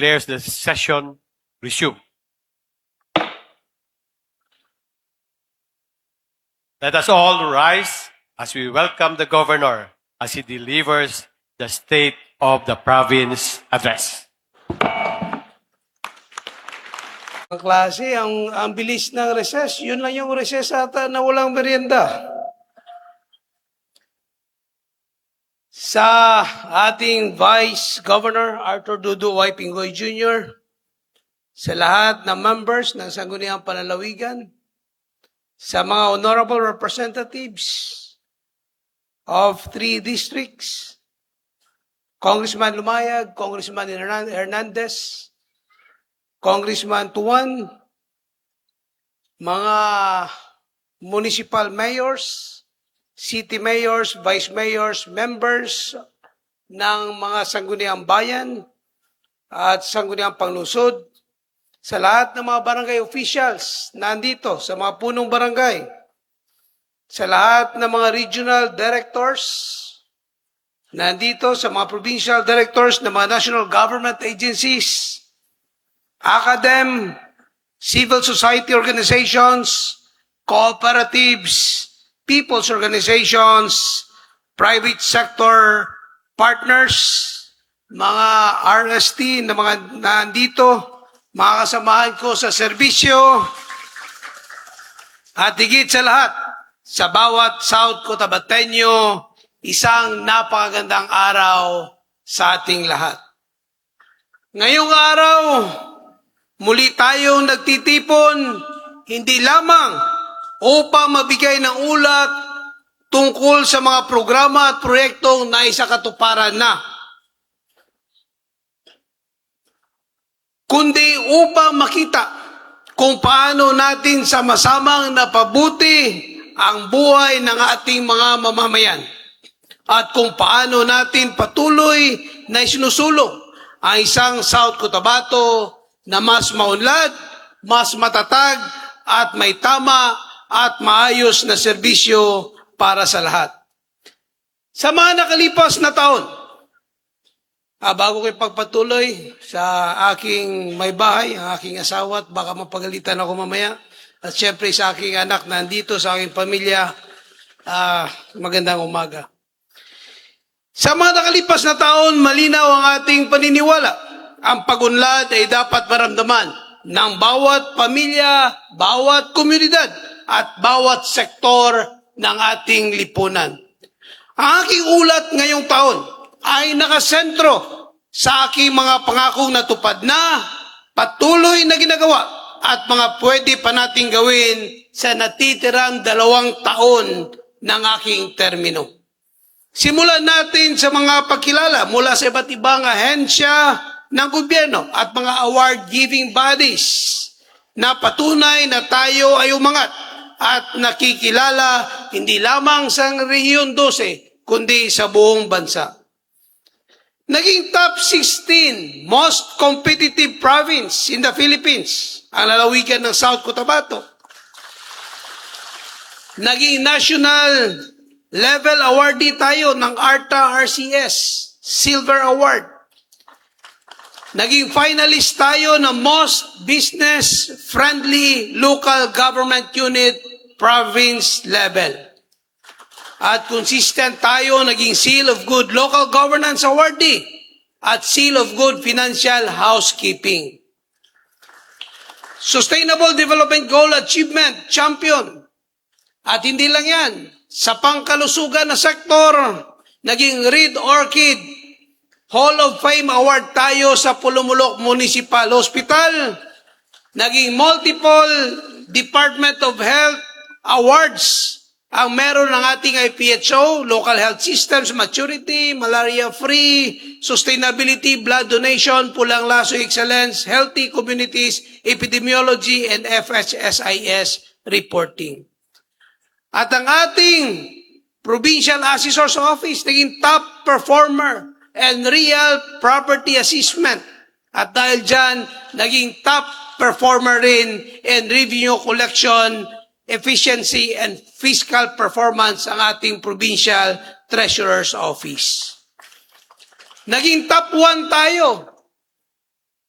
declares the session resumed. Let us all rise as we welcome the Governor as he delivers the State of the Province Address. Ang klase, ang bilis ng recess. Yun lang yung recess ata na walang merienda. Sa ating Vice Governor Arthur Dudu Y. Pingoy Jr., sa lahat ng members ng Sangguniang Panlalawigan, sa mga honorable representatives of 3 districts, Congressman Lumayag, Congressman Hernandez, Congressman Tuan, mga municipal mayors, city mayors, vice mayors, members ng mga sangguniang bayan at sangguniang panglungsod, sa lahat ng mga barangay officials nandito, sa mga punong barangay, sa lahat ng mga regional directors nandito, sa mga provincial directors ng mga national government agencies, academ, civil society organizations, cooperatives, people's organizations, private sector partners, mga RST na mga nandito, mga kasamahan ko sa serbisyo, at higit sa lahat, sa bawat South Cotabateño, isang napakagandang araw sa ating lahat. Ngayong araw, muli tayong nagtitipon, hindi lamang upang mabigay ng ulat tungkol sa mga programa at proyektong naisakatuparan na, kundi upang makita kung paano natin sama-samang napabuti ang buhay ng ating mga mamamayan at kung paano natin patuloy na isinusulong ang isang South Cotabato na mas maunlad, mas matatag at may tama at maayos na serbisyo para sa lahat. Sa mga nakalipas na taon, bago ko pagpatuloy sa aking may bahay, ang aking asawa, at baka mapagalitan ako mamaya, at syempre sa aking anak na nandito, sa aking pamilya, magandang umaga. Sa mga nakalipas na taon, malinaw ang ating paniniwala. Ang pag-unlad ay dapat maramdaman ng bawat pamilya, bawat komunidad, at bawat sektor ng ating lipunan. Ang aking ulat ngayong taon ay nakasentro sa aking mga pangakong natupad na, patuloy na ginagawa, at mga pwede pa nating gawin sa natitirang 2 taon ng aking termino. Simulan natin sa mga pagkilala mula sa iba't ibang ahensya ng gobyerno at mga award-giving bodies na patunay na tayo ay umangat at nakikilala hindi lamang sa Rehiyon 12, kundi sa buong bansa. Naging top 16 most competitive province in the Philippines ang lalawigan ng South Cotabato. Naging national level awardee tayo ng ARTA RCS Silver Award. Naging finalist tayo ng Most Business-Friendly Local Government Unit Province Level. At consistent tayo, naging Seal of Good Local Governance Awardee at Seal of Good Financial Housekeeping. Sustainable Development Goal Achievement Champion. At hindi lang yan, sa pangkalusugan na sektor, naging Red Orchid Hall of Fame Award tayo sa Pulumulok Municipal Hospital. Naging multiple Department of Health Awards ang meron ng ating IPHO, Local Health Systems, Maturity, Malaria-Free, Sustainability, Blood Donation, Pulang Laso Excellence, Healthy Communities, Epidemiology, and FHSIS Reporting. At ang ating Provincial Assessor's Office, naging top performer and real property assessment. At dahil dyan, naging top performer rin in revenue collection, efficiency, and fiscal performance ang ating Provincial Treasurer's Office. Naging top 1 tayo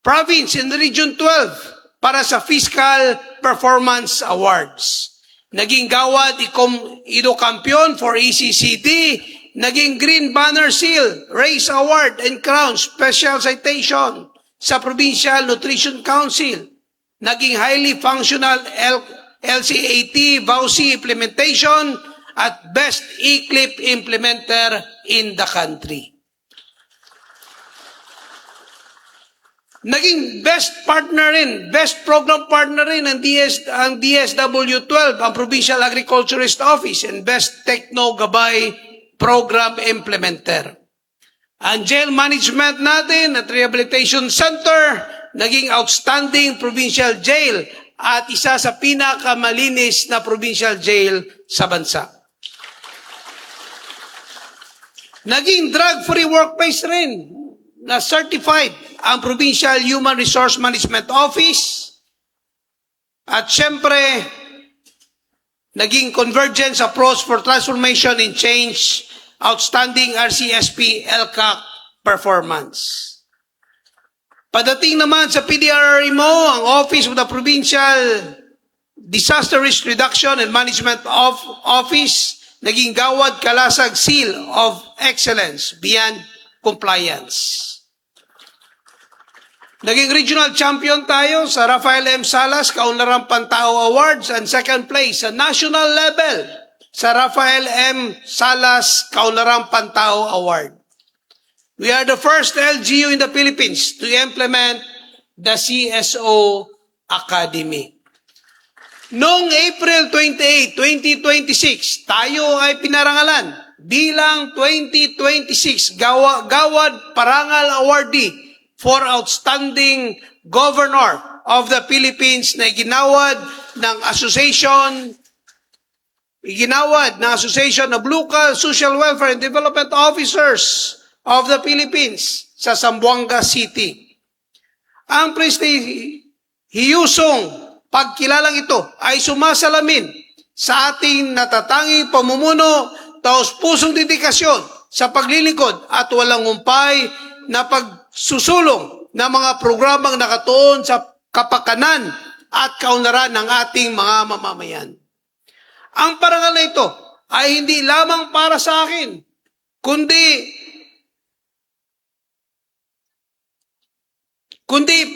Province and Region 12 para sa Fiscal Performance Awards. Naging gawad Ido Kampiyon for ECCD, naging Green Banner Seal, Race Award and Crown Special Citation sa Provincial Nutrition Council, naging Highly Functional LCAT VAUSI Implementation at Best ECLIP Implementer in the country. Naging best program partner rin ang DSW-12, ang Provincial Agriculturist Office, and Best Techno Gabay Program Implementer. Ang jail management natin at Rehabilitation Center, naging outstanding provincial jail at isa sa pinakamalinis na provincial jail sa bansa. Naging drug-free workplace rin na certified ang Provincial Human Resource Management Office. At syempre, naging Convergence Approach for Transformation and Change, outstanding RCSP LCAC performance. Padating naman sa PDRRMO, ang Office of the Provincial Disaster Risk Reduction and Management Office, naging Gawad Kalasag Seal of Excellence beyond compliance. Naging regional champion tayo sa Rafael M. Salas Kaunlarang Pantao Awards and second place sa national level sa Rafael M. Salas Kaunlarang Pantao Award. We are the first LGU in the Philippines to implement the CSO Academy. Noong April 28, 2026, tayo ay pinarangalan bilang 2026 Gawad Parangal Awardee for Outstanding Governor of the Philippines na iginawad ng Association of Local Social Welfare and Development Officers of the Philippines sa Zamboanga City. Ang prestihiyusong pagkilalang ito ay sumasalamin sa ating natatanging pamumuno, taos-pusong dedikasyon sa paglilingkod at walang humpay na pagsusulong ng mga programang nakatuon sa kapakanan at kaunlaran ng ating mga mamamayan. Ang parangal na ito ay hindi lamang para sa akin, kundi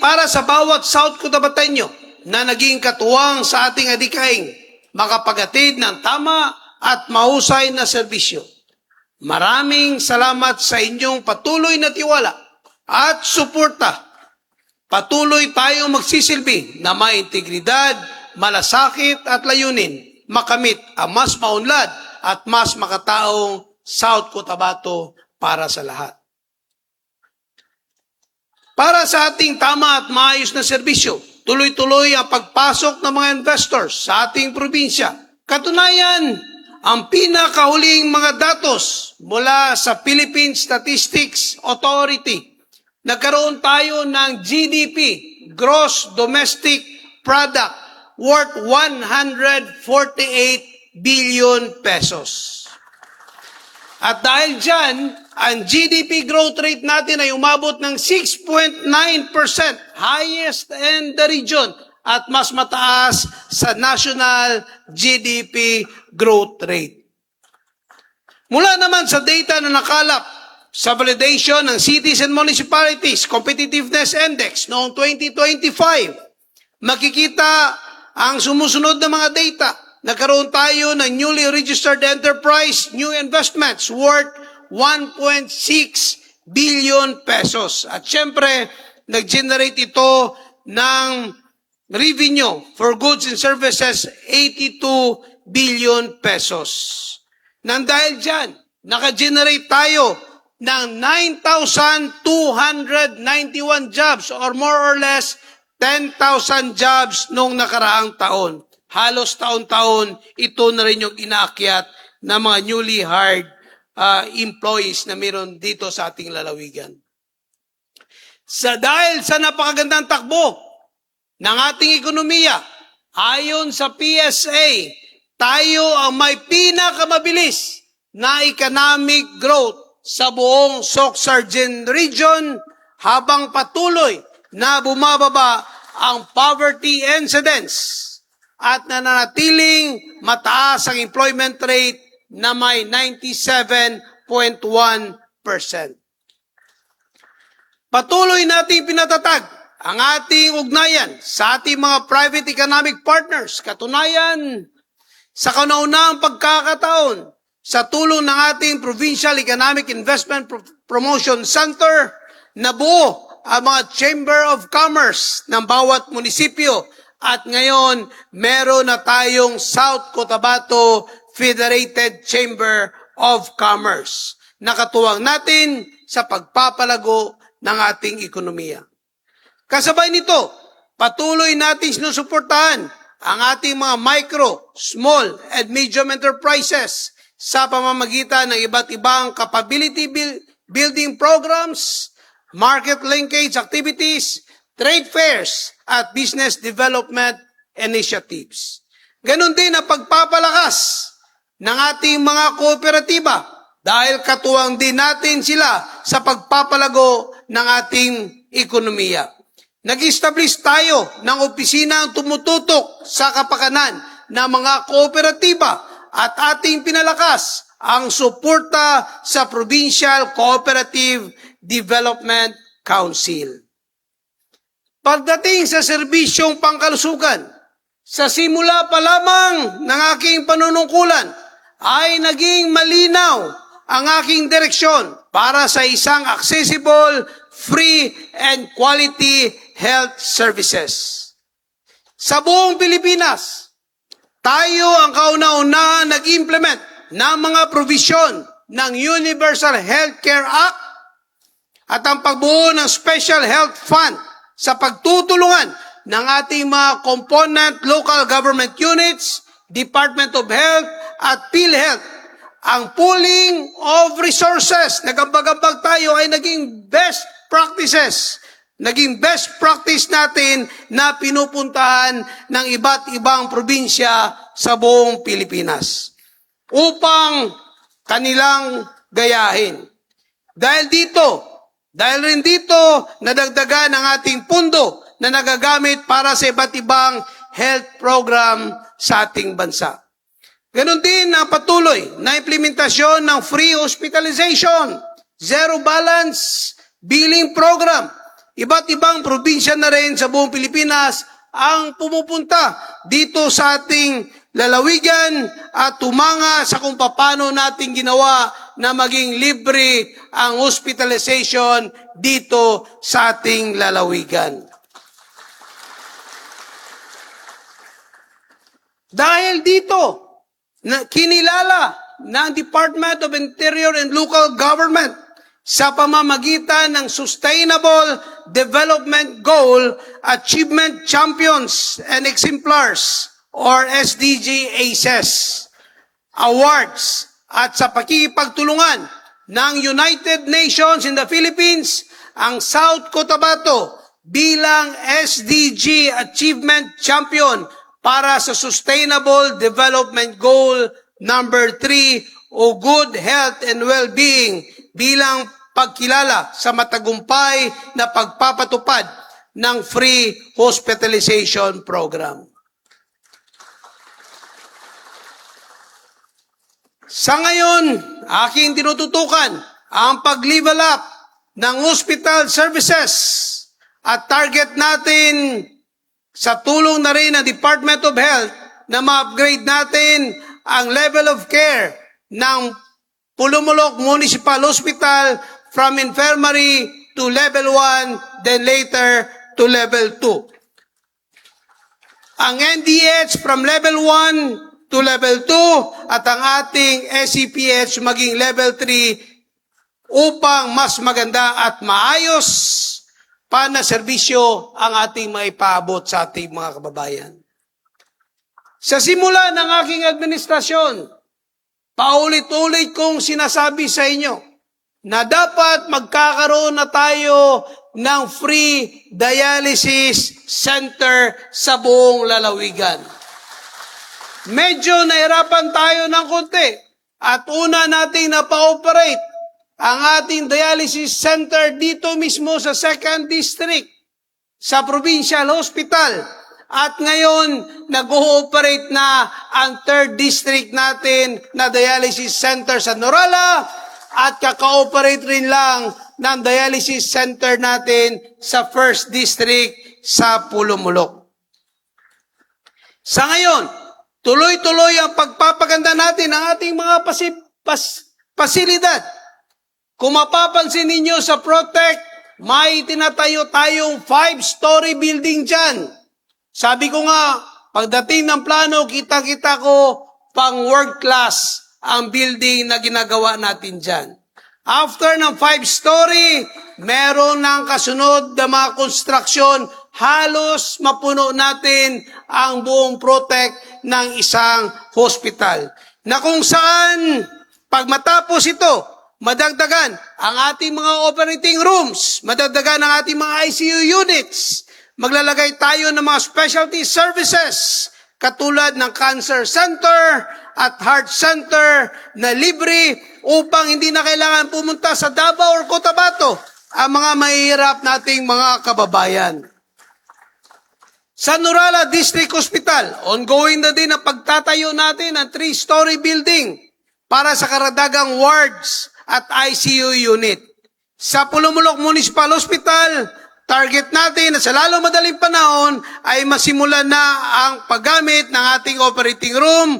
para sa bawat South Cotabateño na naging katuwang sa ating adikaing makapagatid ng tama at mahusay na serbisyo. Maraming salamat sa inyong patuloy na tiwala at suporta. Patuloy tayong magsisilbi na may integridad, malasakit at layunin, makamit ang mas maunlad at mas makataong South Cotabato para sa lahat. Para sa ating tama at maayos na serbisyo, tuloy-tuloy ang pagpasok ng mga investors sa ating probinsya. Katunayan, ang pinakahuling mga datos mula sa Philippine Statistics Authority, nagkaroon tayo ng GDP, Gross Domestic Product, worth 148 billion pesos. At dahil dyan, ang GDP growth rate natin ay umabot ng 6.9%, highest in the region, at mas mataas sa national GDP growth rate. Mula naman sa data na nakalap sa validation ng Cities and Municipalities Competitiveness Index noong 2025, makikita ang sumusunod na mga data. Nagkaroon tayo ng newly registered enterprise, new investments worth 1.6 billion pesos. At syempre, nag-generate ito ng revenue for goods and services, 82 billion pesos. Nang dahil dyan, naka-generate tayo ng 9,291 jobs or more or less 10,000 jobs noong nakaraang taon. Halos taon-taon, ito na rin yung inaakyat ng mga newly hired employees na meron dito sa ating lalawigan. Dahil sa napakagandang takbo ng ating ekonomiya, ayon sa PSA, tayo ang may pinakamabilis na economic growth sa buong Soc-Sargen region habang patuloy na bumababa ang poverty incidence at nananatiling mataas ang employment rate na may 97.1%. Patuloy nating pinatatag ang ating ugnayan sa ating mga private economic partners. Katunayan, sa kauna-unahang pagkakataon, sa tulong ng ating Provincial Economic Investment Promotion Center, nabuo ang mga Chamber of Commerce ng bawat munisipyo at ngayon meron na tayong South Cotabato Federated Chamber of Commerce. Nakatuwang natin sa pagpapalago ng ating ekonomiya. Kasabay nito, patuloy natin sinusuportahan ang ating mga micro, small, and medium enterprises sa pamamagitan ng iba't ibang capability building programs, market linkage activities, trade fairs, at business development initiatives. Ganon din ang pagpapalakas ng ating mga kooperatiba dahil katuwang din natin sila sa pagpapalago ng ating ekonomiya. Nag-establish tayo ng opisinang tumututok sa kapakanan ng mga kooperatiba at ating pinalakas ang suporta sa Provincial Cooperative Development Council. Pagdating sa serbisyong pangkalusugan, sa simula pa lamang ng aking panunungkulan ay naging malinaw ang aking direksyon para sa isang accessible, free, and quality health services. Sa buong Pilipinas, tayo ang kauna-unahan nag-implement ng mga provisyon ng Universal Healthcare Act at ang pagbuo ng Special Health Fund sa pagtutulungan ng ating mga component local government units, Department of Health at PhilHealth. Ang pooling of resources, nagambag-ambag tayo ay naging best practices. Naging best practice natin na pinupuntahan ng iba't ibang probinsya sa buong Pilipinas upang kanilang gayahin. Dahil rin dito, nadagdagan ang ating pundo na nagagamit para sa iba't ibang health program sa ating bansa. Ganon din ang patuloy na implementasyon ng free hospitalization, zero balance billing program. Iba't ibang probinsya na rin sa buong Pilipinas ang pumupunta dito sa ating lalawigan at tumanga sa kung paano natin ginawa na maging libre ang hospitalization dito sa ating lalawigan. Dahil dito, kinilala ng Department of Interior and Local Government sa pamamagitan ng Sustainable Development Goal Achievement Champions and Exemplars or SDG ACES Awards at sa pakikipagtulungan ng United Nations in the Philippines, ang South Cotabato bilang SDG Achievement Champion para sa Sustainable Development Goal number 3 o Good Health and Well-Being bilang pagkilala sa matagumpay na pagpapatupad ng free hospitalization program. Sa ngayon, aking tinututukan ang pag-level up ng hospital services at target natin sa tulong na rin ng Department of Health na ma-upgrade natin ang level of care ng Pulumulok Municipal Hospital from infirmary to level 1, then later to level 2. Ang NDH from level 1 to level 2 at ang ating SCPH maging level 3 upang mas maganda at maayos pa na serbisyo ang ating maipaabot sa ating mga kababayan. Sa simula ng aking administrasyon, paulit-ulit kong sinasabi sa inyo na dapat magkakaroon na tayo ng free dialysis center sa buong lalawigan. Medyo nahirapan tayo ng konti at una nating napa-operate ang ating dialysis center dito mismo sa 2nd District sa Provincial Hospital. At ngayon, nag-ooperate na ang 3rd District natin na Dialysis Center sa Norala at kaka-operate rin lang ng Dialysis Center natin sa 1st District sa Pulumulok. Sa ngayon, tuloy-tuloy ang pagpapaganda natin ng ating mga pasilidad. Kung mapapansin ninyo sa Protect, may tinatayo tayong 5-story building dyan. Sabi ko nga, pagdating ng plano, kita-kita ko pang world class ang building na ginagawa natin dyan. After ng 5-story, meron ng kasunod na mga construction, halos mapuno natin ang buong Protect ng isang hospital. Na kung saan, pag matapos ito, madagdagan ang ating mga operating rooms, madagdagan ang ating mga ICU units, maglalagay tayo ng mga specialty services katulad ng cancer center at heart center na libre upang hindi na kailangan pumunta sa Davao or Cotabato ang mga mahihirap nating mga kababayan. Sa Norala District Hospital, ongoing na din ang pagtatayo natin ng 3-story building para sa karagdagang wards at ICU unit. Sa Pulumulok Municipal Hospital, target natin na sa lalong madaling panahon ay masimulan na ang paggamit ng ating operating room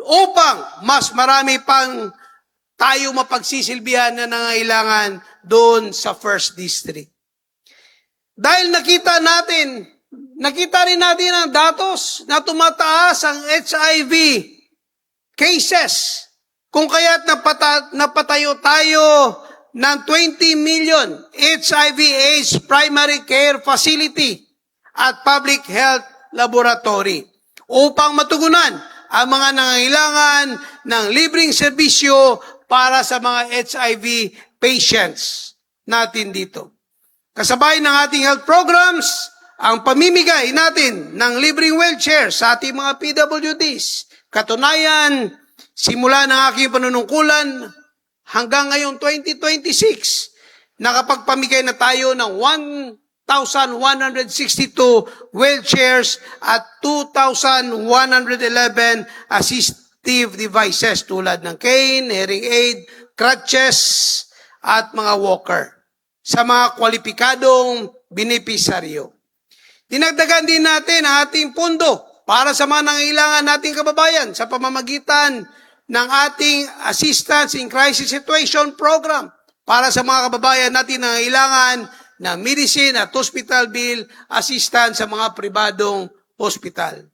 upang mas marami pang tayo mapagsisilbihan na nangailangan doon sa 1st District. Dahil nakita rin natin ang datos na tumataas ang HIV cases. Kung kaya't napatayo tayo ng 20 million HIV/AIDS primary care facility at public health laboratory upang matugunan ang mga nangangailangan ng libreng serbisyo para sa mga HIV patients natin dito. Kasabay ng ating health programs, ang pamimigay natin ng libreng wheelchair sa ating mga PWDs. Katunayan, simula ng aking panunungkulan, hanggang ngayong 2026, nakapagpamigay na tayo ng 1,162 wheelchairs at 2,111 assistive devices tulad ng cane, hearing aid, crutches, at mga walker sa mga kwalipikadong benepisaryo. Dinagdagan din natin ang ating pondo para sa mga nangailangan nating kababayan sa pamamagitan ng ating Assistance in Crisis Situation Program para sa mga kababayan natin na nangailangan ng medicine at hospital bill assistance sa mga pribadong hospital.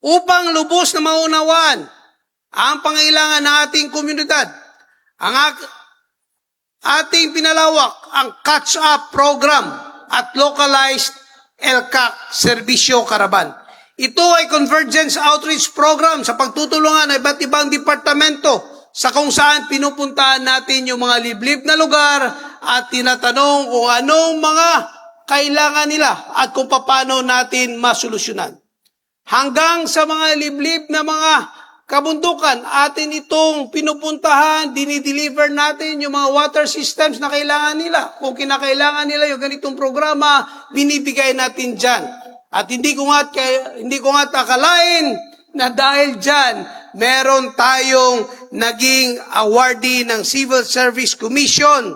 Upang lubos na maunawaan ang pangailangan ng ating komunidad, ang ating pinalawak ang catch-up program at localized LCAC Serbisyo Karaban. Ito ay Convergence Outreach Program sa pagtutulungan ng iba't ibang departamento sa kung saan pinupuntahan natin yung mga liblib na lugar at tinatanong kung anong mga kailangan nila at kung paano natin masolusyonan. Hanggang sa mga liblib na mga kabundukan, atin itong pinupuntahan, dinideliver natin yung mga water systems na kailangan nila. Kung kinakailangan nila yung ganitong programa, binibigay natin dyan. At hindi ko nga akalain na dahil dyan, meron tayong naging awardee ng Civil Service Commission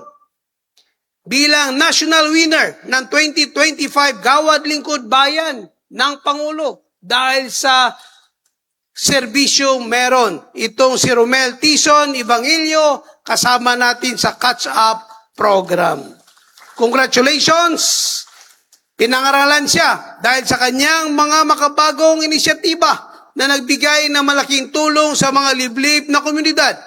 bilang national winner ng 2025 Gawad Lingkod Bayan ng Pangulo dahil sa serbisyong meron. Itong si Romel Tison Evangelio kasama natin sa catch-up program. Congratulations! Pinangaralan siya dahil sa kanyang mga makabagong inisyatiba na nagbigay ng malaking tulong sa mga liblib na komunidad.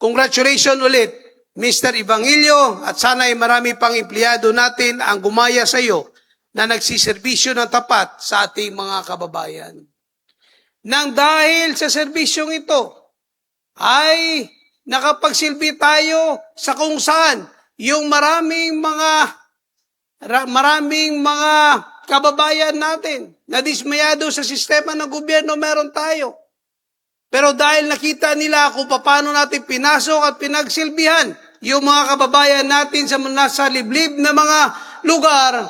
Congratulations ulit, Mr. Evangelio, at sana ay marami pang empleyado natin ang gumaya sa iyo na nagsiservisyo ng tapat sa ating mga kababayan. Nang dahil sa serbisyong ito, ay nakapagsilbi tayo sa kung saan yung maraming mga kababayan natin na dismayado sa sistema ng gobyerno meron tayo. Pero dahil nakita nila kung paano natin pinasok at pinagsilbihan yung mga kababayan natin sa nasa liblib na mga lugar,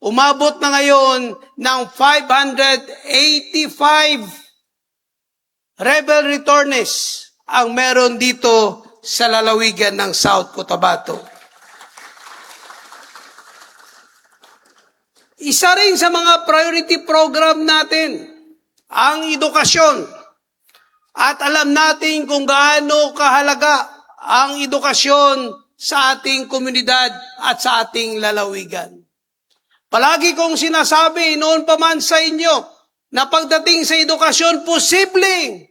umabot na ngayon ng 585 rebel returnees ang meron dito sa lalawigan ng South Cotabato. Isa rin sa mga priority program natin, ang edukasyon. At alam natin kung gaano kahalaga ang edukasyon sa ating komunidad at sa ating lalawigan. Palagi kong sinasabi noon pa man sa inyo na pagdating sa edukasyon, posibleng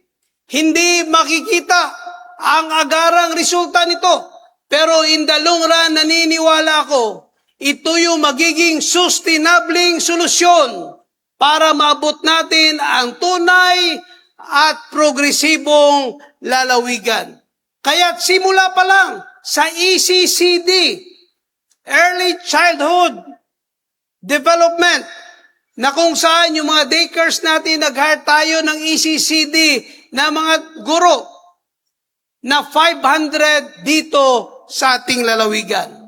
hindi makikita ang agarang resulta nito. Pero in the long run, naniniwala ako, ito yung magiging sustainabling solusyon para maabot natin ang tunay at progresibong lalawigan. Kaya't simula pa lang sa ECCD, Early Childhood Development, na kung saan yung mga daycares natin, nag-hire tayo ng ECCD na mga guro na 500 dito sa ating lalawigan.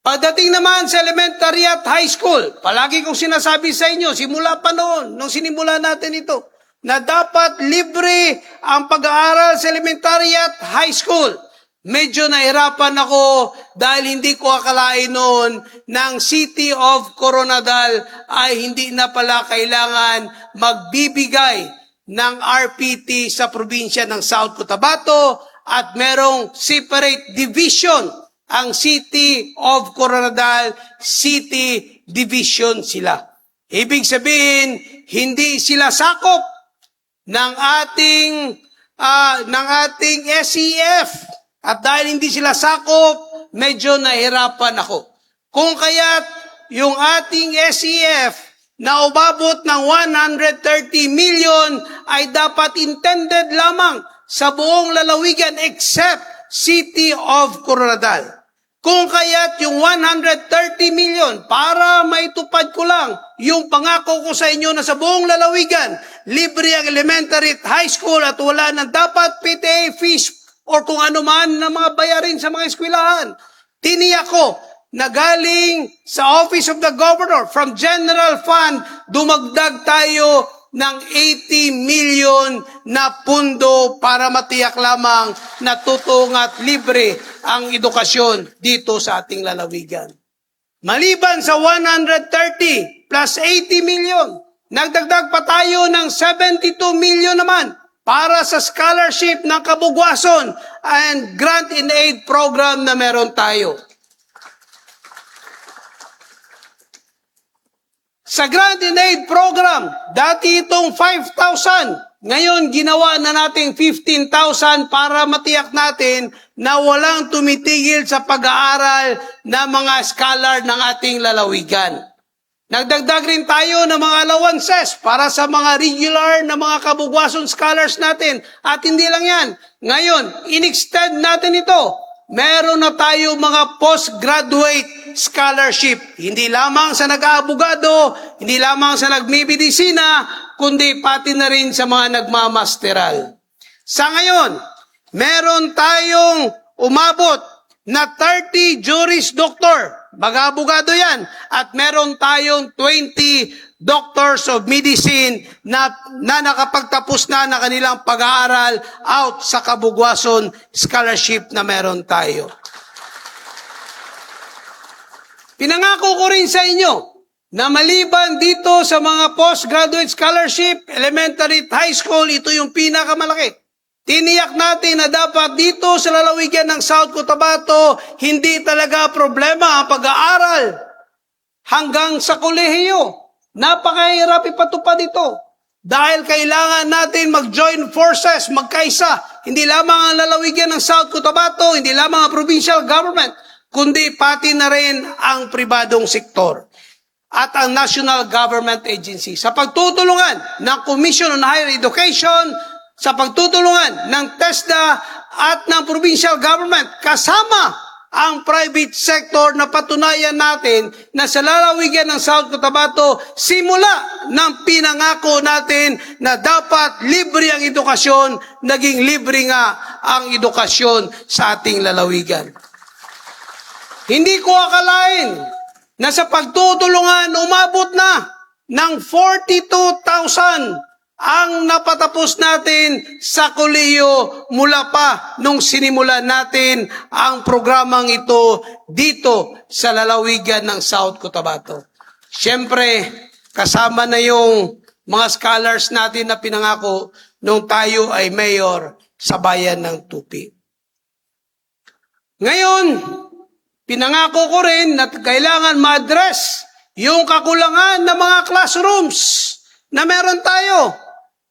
Pagdating naman sa elementary at high school, palagi kong sinasabi sa inyo, simula pa noon, nung sinimula natin ito, na dapat libre ang pag-aaral sa elementary at high school. Medyo nahirapan ako dahil hindi ko akalain noon ng City of Coronadal ay hindi na pala kailangan magbibigay ng RPT sa probinsya ng South Cotabato at merong separate division ang City of Coronadal, City Division sila. Ibig sabihin, hindi sila sakop ng ating SEF. At dahil hindi sila sakop, medyo nahirapan ako. Kung kaya't yung ating SEF na umabot ng 130 million ay dapat intended lamang sa buong lalawigan except City of Coronadal. Kung kaya't yung 130 million, para maitupad ko lang yung pangako ko sa inyo na sa buong lalawigan, libre ang elementary at high school at wala na dapat PTA fees or kung ano man na mga bayarin sa mga eskwelahan. Tiniyak ko na galing sa Office of the Governor, from General Fund, dumagdag tayo ng 80 million na pundo para matiyak lamang na tutong at libre ang edukasyon dito sa ating lalawigan. Maliban sa 130 plus 80 million, nagdagdag pa tayo ng 72 million naman para sa scholarship ng kabugwason and grant and aid program na meron tayo. Sa grant and aid program, dati itong 5,000. Ngayon, ginawa na nating 15,000 para matiyak natin na walang tumitigil sa pag-aaral na mga scholar ng ating lalawigan. Nagdagdag rin tayo ng mga allowances para sa mga regular na mga kabugwason scholars natin. At hindi lang yan. Ngayon, in-extend natin ito. Meron na tayo mga postgraduate scholarship. Hindi lamang sa nag-aabogado, hindi lamang sa nagmimedisina, kundi pati na rin sa mga nagmamasteral. Sa ngayon, meron tayong umabot na 30 Juris Doctor. Mag-aabogado yan. At meron tayong 20 Doctors of Medicine na nakapagtapos na ng kanilang pag-aaral out sa kabugwason scholarship na meron tayo. Pinangako ko rin sa inyo na maliban dito sa mga postgraduate scholarship, elementary at high school, ito yung pinakamalaki. Tiniyak natin na dapat dito sa lalawigan ng South Cotabato, hindi talaga problema ang pag-aaral hanggang sa kolehiyo. Napakahirap ipatupad ito. Dahil kailangan natin mag-join forces, magkaisa. Hindi lamang ang lalawigan ng South Cotabato, hindi lamang ang provincial government, kundi pati na rin ang pribadong sektor at ang national government agency sa pagtutulungan ng Commission on Higher Education, sa pagtutulungan ng TESDA at ng provincial government kasama ang private sector na patunayan natin na sa lalawigan ng South Cotabato, simula ng pinangako natin na dapat libre ang edukasyon, naging libre nga ang edukasyon sa ating lalawigan. Hindi ko akalain na sa pagtutulungan umabot na ng 42,000 ang napatapos natin sa kolehiyo mula pa nung sinimulan natin ang programang ito dito sa lalawigan ng South Cotabato. Siyempre, kasama na yung mga scholars natin na pinangako nung tayo ay mayor sa bayan ng Tupi. Ngayon, pinangako ko rin na kailangan ma-address yung kakulangan ng mga classrooms na meron tayo.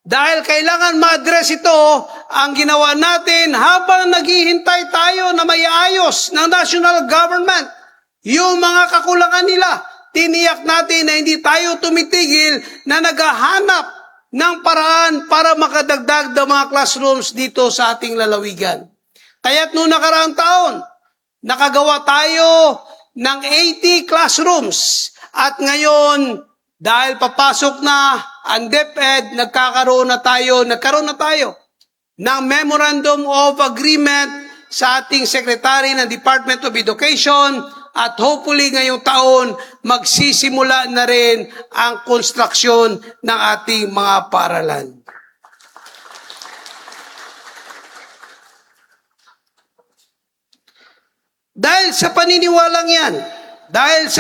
Dahil kailangan ma-address ito, ang ginawa natin habang naghihintay tayo na may ayos ng national government, yung mga kakulangan nila, tiniyak natin na hindi tayo tumitigil na naghahanap ng paraan para makadagdag ng mga classrooms dito sa ating lalawigan. Kaya't noong nakaraang taon, nakagawa tayo ng 80 classrooms at ngayon, dahil papasok na ang DepEd, nagkaroon na tayo ng Memorandum of Agreement sa ating Secretary ng Department of Education at hopefully ngayong taon magsisimula na rin ang konstruksyon ng ating mga paaralan. Dahil sa paniniwalang yan, dahil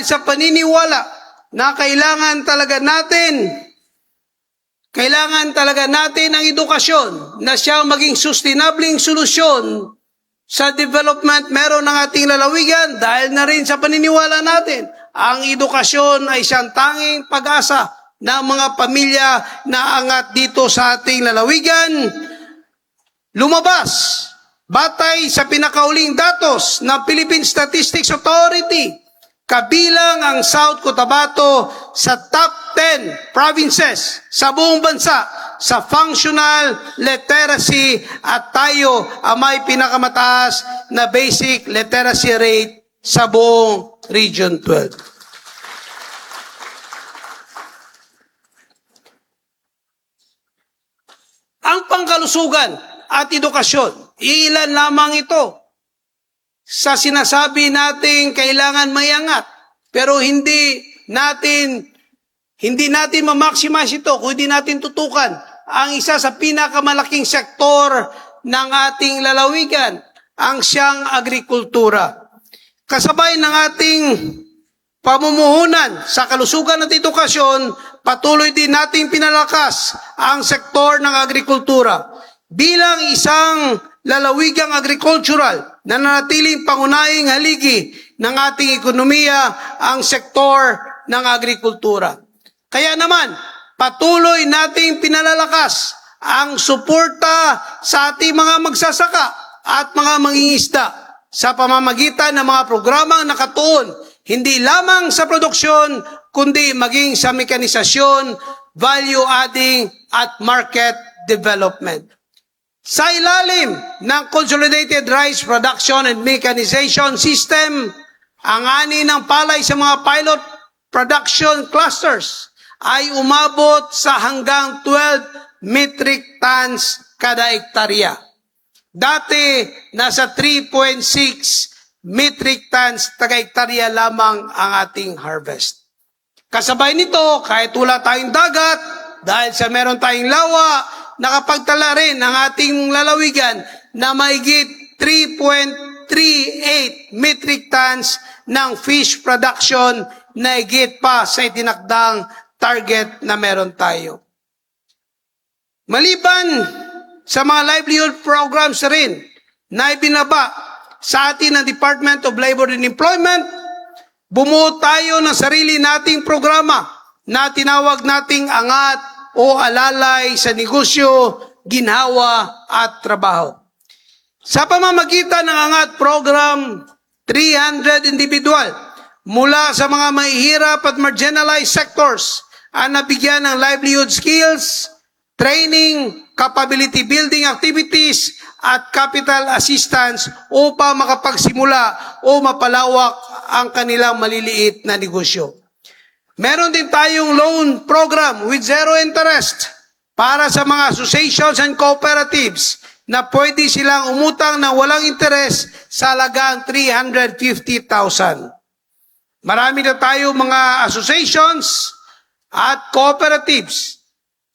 sa paniniwala na kailangan talaga natin ang edukasyon na siyang maging sustainabling solusyon sa development meron ng ating lalawigan dahil na rin sa paniniwala natin ang edukasyon ay siyang tanging pag-asa ng mga pamilya na angat dito sa ating lalawigan. Lumabas, batay sa pinakauling datos ng Philippine Statistics Authority, kabilang ang South Cotabato sa top 10 provinces sa buong bansa sa functional literacy at tayo ang may pinakamataas na basic literacy rate sa buong Region 12. Ang pangkalusugan at edukasyon, ilan lamang ito sa sinasabi nating kailangan mayangat, pero hindi natin ma-maximize ito kung hindi natin tutukan ang isa sa pinakamalaking sektor ng ating lalawigan, ang siyang agrikultura. Kasabay ng ating pamumuhunan sa kalusugan at edukasyon, patuloy din nating pinalakas ang sektor ng agrikultura. Bilang isang lalawigang agricultural na nanatiling pangunahing haligi ng ating ekonomiya ang sektor ng agrikultura. Kaya naman, patuloy nating pinalalakas ang suporta sa ating mga magsasaka at mga mangingisda sa pamamagitan ng mga programang nakatuon hindi lamang sa produksyon kundi maging sa mekanisasyon, value adding at market development. Sa ilalim ng Consolidated Rice Production and Mechanization System, ang ani ng palay sa mga pilot production clusters ay umabot sa hanggang 12 metric tons kada hektarya. Dati, nasa 3.6 metric tons kada hektarya lamang ang ating harvest. Kasabay nito, kahit wala tayong dagat, dahil sa meron tayong lawa, nakapagtala rin ang ating lalawigan na mahigit 3.38 metric tons ng fish production na higit pa sa itinakdang target na meron tayo. Maliban sa mga livelihood programs rin na ibinaba sa atin ng Department of Labor and Employment, bumuo tayo ng sarili nating programa na tinawag nating Angat o Alalay sa Negosyo, Ginhawa at Trabaho. Sa pamamagitan ng Angat Program, 300 individual mula sa mga mahihirap at marginalized sectors ang nabigyan ng livelihood skills, training capability building activities at capital assistance upang makapagsimula o mapalawak ang kanilang maliliit na negosyo. Meron din tayong loan program with zero interest para sa mga associations and cooperatives na pwede silang umutang ng walang interes sa halagang 350,000. Marami na tayo mga associations at cooperatives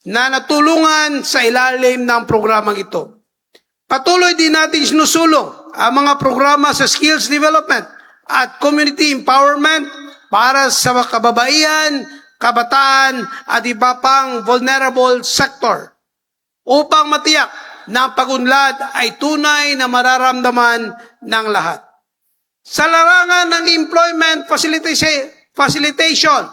na natulungan sa ilalim ng programang ito. Patuloy din natin sinusulong ang mga programa sa skills development at community empowerment para sa mga kababaihan, kabataan at iba pang vulnerable sector upang matiyak na ang pag-unlad ay tunay na mararamdaman ng lahat. Sa larangan ng employment facilitation,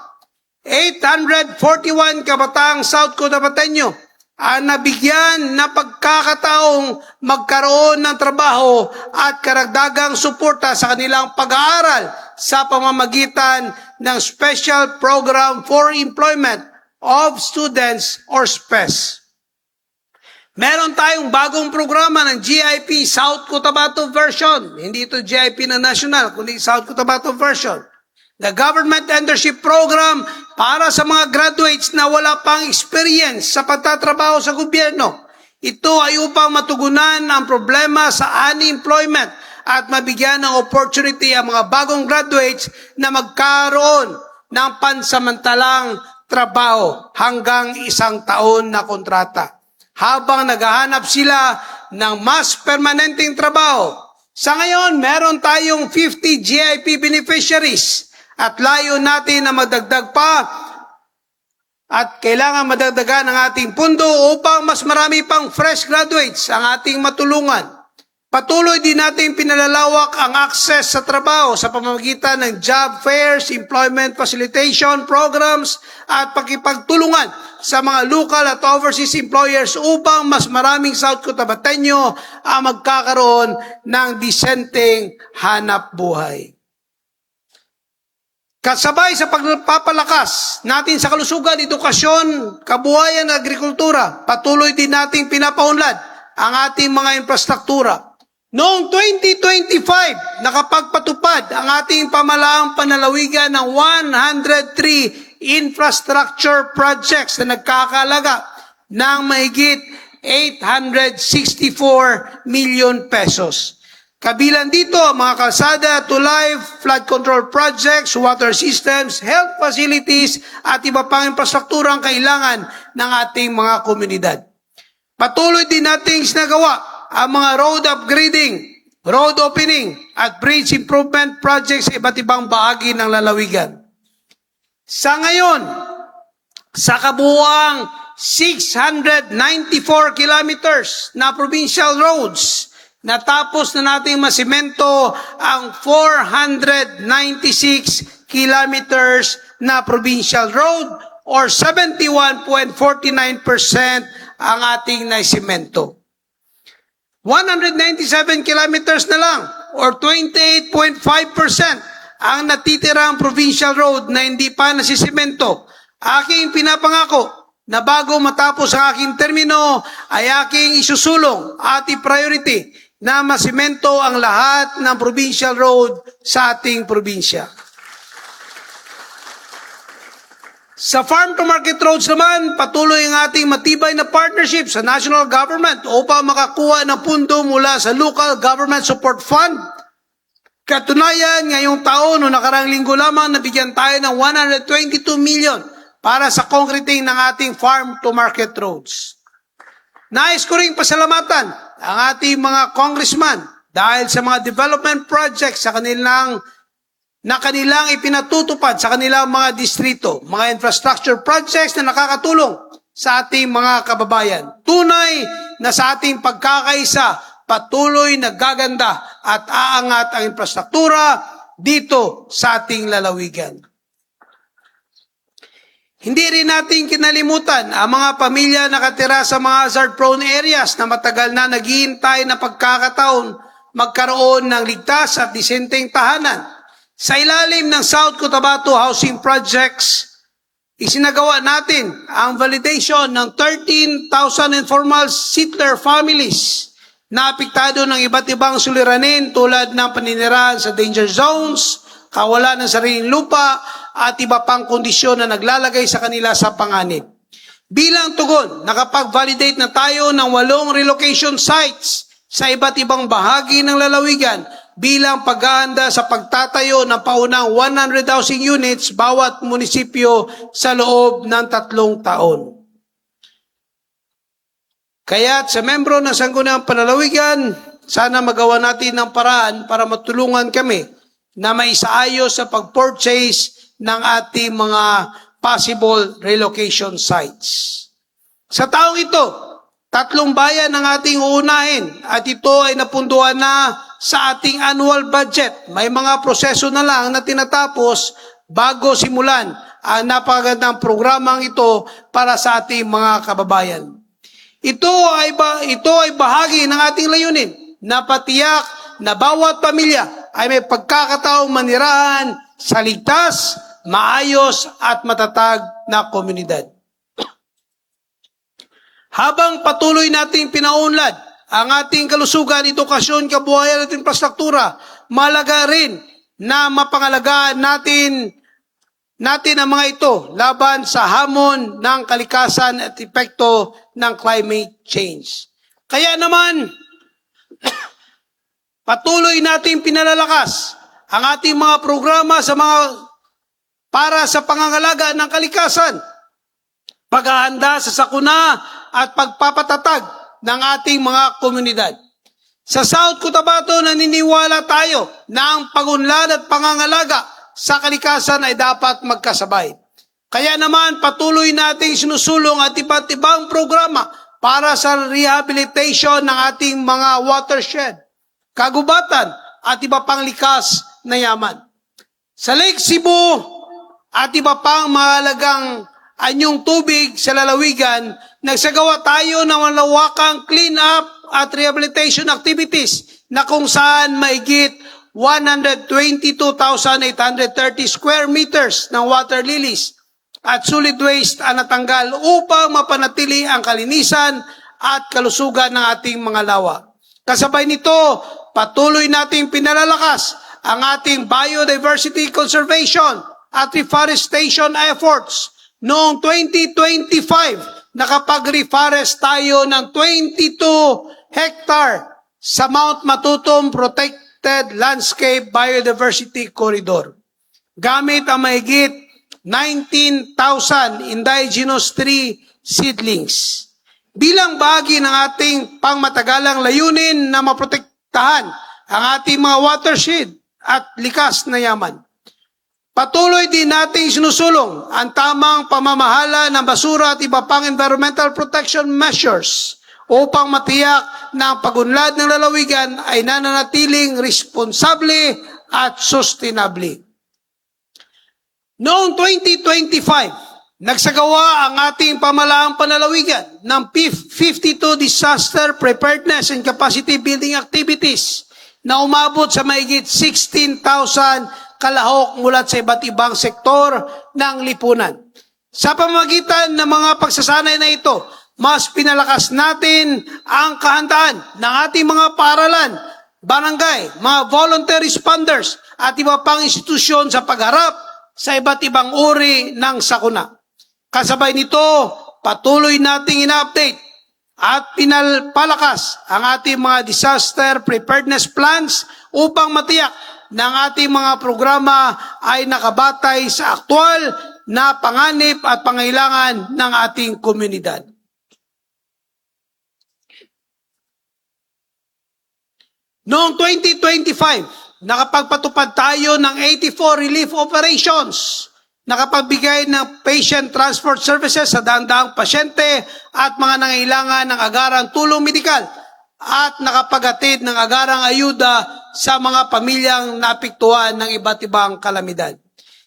841 kabataang South Cotabateño ang nabigyan na pagkakataong magkaroon ng trabaho at karagdagang suporta sa kanilang pag-aaral sa pamamagitan ng Special Program for Employment of Students or SPES. Meron tayong bagong programa ng GIP South Cotabato version. Hindi ito GIP na national, kundi South Cotabato version. The Government Internship Program para sa mga graduates na wala pang experience sa pagtatrabaho sa gobyerno. Ito ay upang matugunan ang problema sa unemployment at mabigyan ng opportunity ang mga bagong graduates na magkaroon ng pansamantalang trabaho hanggang 1 taon na kontrata, habang naghahanap sila ng mas permanenteng trabaho. Sa ngayon, meron tayong 50 GIP beneficiaries at layo natin na madagdag pa at kailangan madagdagan ang ating pundo upang mas marami pang fresh graduates ang ating matulungan. Patuloy din natin pinalalawak ang access sa trabaho sa pamamagitan ng job fairs, employment facilitation programs at pakipagtulungan sa mga local at overseas employers upang mas maraming South Cotabateño ang magkakaroon ng disenteng hanap buhay. Kasabay sa pagpapalakas natin sa kalusugan, edukasyon, kabuhayan at agrikultura, patuloy din nating pinapaunlad ang ating mga infrastruktura. Noong 2025, nakapagpatupad ang ating pamalaang panlalawigan ng 103 infrastructure projects na nagkakalaga ng mahigit 864 million pesos. Kabilang dito ang mga kalsada, tulay, flood control projects, water systems, health facilities at iba pang infrastruktura ang kailangan ng ating mga komunidad. Patuloy din nating sinagawa ang mga road upgrading, road opening at bridge improvement projects sa iba't ibang bahagi ng lalawigan. Sa ngayon, sa kabuuang 694 kilometers na provincial roads, natapos na nating masimento ang 496 kilometers na provincial road or 71.49% ang ating naisimento. 197 kilometers na lang or 28.5% ang natitirang provincial road na hindi pa nasisemento. Aking pinapangako na bago matapos ang aking termino ay aking isusulong at i-priority na masemento ang lahat ng provincial road sa ating probinsya. Sa farm-to-market roads naman, patuloy ang ating matibay na partnership sa national government upang makakuha ng pundo mula sa local government support fund. Katunayan, ngayong taon o nakarang linggo lamang, nabigyan tayo ng 122 million para sa concreting ng ating farm-to-market roads. Nais ko ring pasalamatan ang ating mga congressman dahil sa mga development projects na kanilang ipinatutupad sa kanilang mga distrito, mga infrastructure projects na nakakatulong sa ating mga kababayan. Tunay na sa ating pagkakaisa, patuloy na gaganda at aangat ang infrastruktura dito sa ating lalawigan. Hindi rin natin kinalimutan ang mga pamilya nakatira sa mga hazard-prone areas na matagal na naghihintay na pagkakataon magkaroon ng ligtas at disenteng tahanan. Sa ilalim ng South Cotabato Housing Projects, Isinagawa natin ang validation ng 13,000 informal settler families na apektado ng iba't ibang suliranin tulad ng paninirahan sa danger zones, kawalan ng sariling lupa, at iba pang kondisyon na naglalagay sa kanila sa panganib. Bilang tugon, nakapag-validate na tayo ng 8 relocation sites sa iba't ibang bahagi ng lalawigan bilang paghahanda sa pagtatayo ng paunang 100 housing units bawat munisipyo sa loob ng 3 taon. Kaya't sa membro ng Sangguniang Panlalawigan, sana magawa natin ng paraan para matulungan kami na maisaayos sa pag-purchase ng ating mga possible relocation sites. Sa taong ito, 3 bayan ang ating uunahin at ito ay napunduhan na sa ating annual budget. May mga proseso na lang na tinatapos bago simulan ang napakagandang programang ito para sa ating mga kababayan. Ito ay bahagi ng ating layunin na patiyak na bawat pamilya ay may pagkakataong manirahan sa ligtas, maayos at matatag na komunidad. Habang patuloy nating pinaunlad ang ating kalusugan, edukasyon, kabuhayan at infrastruktura, mahalaga rin na mapangalagaan natin ang mga ito laban sa hamon ng kalikasan at epekto ng climate change. Kaya naman, patuloy nating pinalalakas ang ating mga programa para sa pangangalaga ng kalikasan, paghahanda sa sakuna at pagpapatatag ng ating mga komunidad. Sa South Cotabato, naniniwala tayo na ang pagunlad at pangangalaga sa kalikasan ay dapat magkasabay. Kaya naman patuloy nating sinusulong at iba't ibang programa para sa rehabilitation ng ating mga watershed, kagubatan at iba pang likas na yaman. Sa Lake Cebu at iba pang mahalagang anyong tubig sa lalawigan, nagsagawa tayo ng malawakang clean-up at rehabilitation activities na kung saan maigit 122,830 square meters ng water lilies at solid waste ang natanggal upang mapanatili ang kalinisan at kalusugan ng ating mga lawa. Kasabay nito, patuloy nating pinalalakas ang ating biodiversity conservation at reforestation efforts. Noong 2025, nakapag-reforest tayo ng 22 hectare sa Mount Matutum Protected Landscape Biodiversity Corridor. Gamit ang mahigit 19,000 indigenous tree seedlings. Bilang bahagi ng ating pangmatagalang layunin na maprotektahan ang ating mga watershed at likas na yaman. Patuloy din nating sinusulong ang tamang pamamahala ng basura at iba pang environmental protection measures upang matiyak na ang pagunlad ng lalawigan ay nananatiling responsable at sustainable. Noong 2025, nagsagawa ang ating pamahalaang panlalawigan ng 52 disaster preparedness and capacity building activities na umabot sa mahigit 16,000 kalahok mula sa iba't ibang sektor ng lipunan. Sa pamamagitan ng mga pagsasanay na ito, mas pinalakas natin ang kahandaan ng ating mga paaralan, barangay, mga voluntary responders at iba pang institusyon sa pagharap sa iba't ibang uri ng sakuna. Kasabay nito, patuloy nating ina-update at pinapalakas ang ating mga disaster preparedness plans upang matiyak na ang ating mga programa ay nakabatay sa aktwal na panganib at pangailangan ng ating komunidad. Noong 2025, nakapagpatupad tayo ng 84 relief operations, nakapagbigay ng patient transport services sa daang-daang pasyente at mga nangailangan ng agarang tulong medikal at nakapagatid ng agarang ayuda sa mga pamilyang napiktuhan ng iba't ibang kalamidad.